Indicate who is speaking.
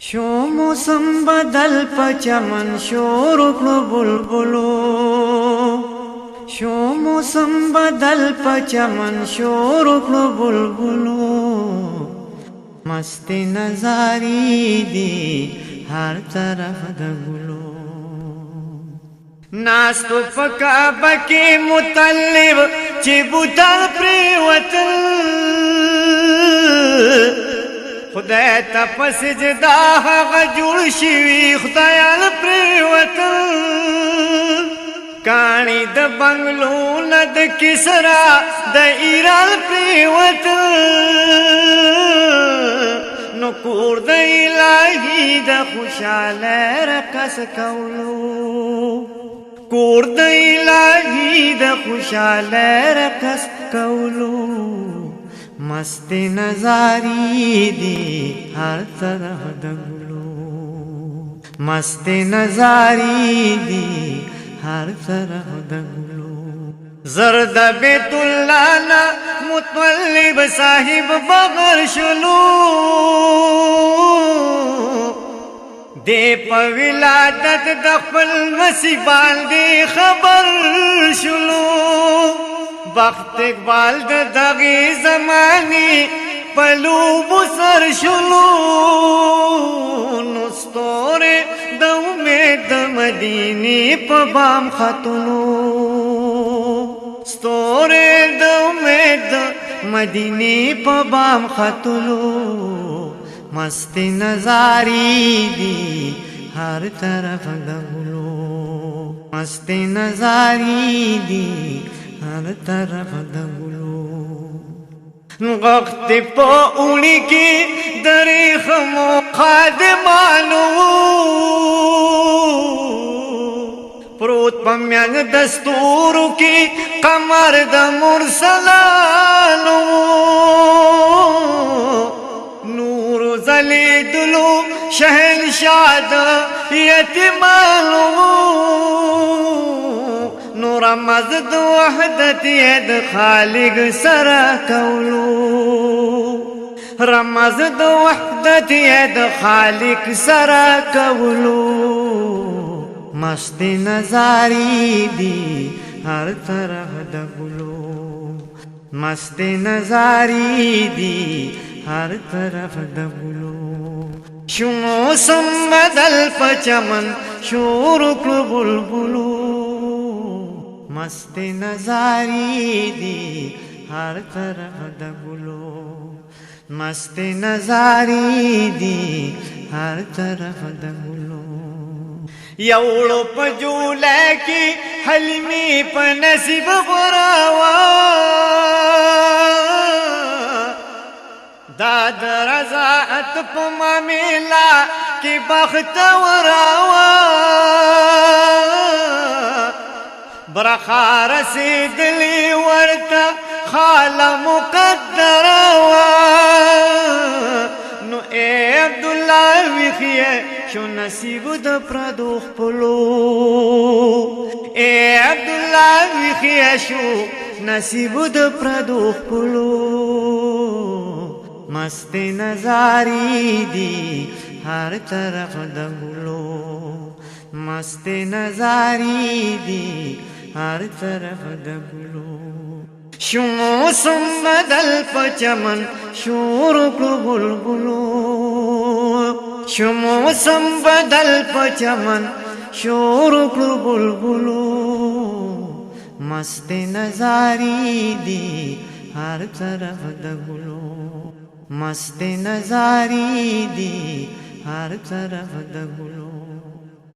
Speaker 1: شو موسم بدل په چمن شور کړو بلبلو شو موسم بدل په چمن شور کړو بلبلو مستی نظاری دی هر طرف د ګلو ناس تو پکا بکی مطلب چی بوتل پریوتل خدای تا پسجدا هغه جوړ شوی خدایان پریوتل کانی د بنگلو ند کسرا د ایران پریوتل نو کور د الهی د خوشاله رقص کولو کور د الهی د خوشاله رقص کولو مست نظاری دی ہر طرف د ګلو مست نظاری دی ہر طرف د ګلو زرد بیت الله نا مطلب صاحب بغیر شلو دے په ولادت د خپل نصیبان دی خبر شلو بخت اقبال د دغی زمانی پلو بسر شلو نستور د امید د مدینی په بام خطلو ستور د امید د مدینی په بام خطلو مست نظاری دی ہر طرف د ګلو مست نظاری دی ہر طرف د ګلو وخت په اونی کې درې خمو خادمانو پروت پمیان دستورو کې قمر د مرسلانو نور زلیدلو شهنشاه د یتیمانو نور مزد وحدت ید خالق سرا کولو رمزد وحدت ید خالق سرا کولو مست نظاری دی ہر طرف د ګلو مست نظاری دی ہر طرف د ګلو شو موسم بدل په چمن شور کړو بلبلو مست نظاری دی ہر طرف د ګلو مست نظاری دی ہر طرف د ګلو یوړو په جولای کې حلمی په نصیب غراوا دا درزات په معاملہ کې بخت وراوا برخا رسیدلی ورتا خال مقدر نو اے عبداللہ ویخیے شو نصیب د پردو خپلو اے عبداللہ ویخیے شو نصیب د پردو خپلو مست نظاری دی ہر طرف د ګلو مست نظاری دی ہر طرف د ګلو شو موسم بدل په چمن شور کړو بلبلو شو موسم بدل په چمن شور کړو بلبلو مست نظاری دی ہر طرف د ګلو مست نظاری دی ہر طرف د ګلو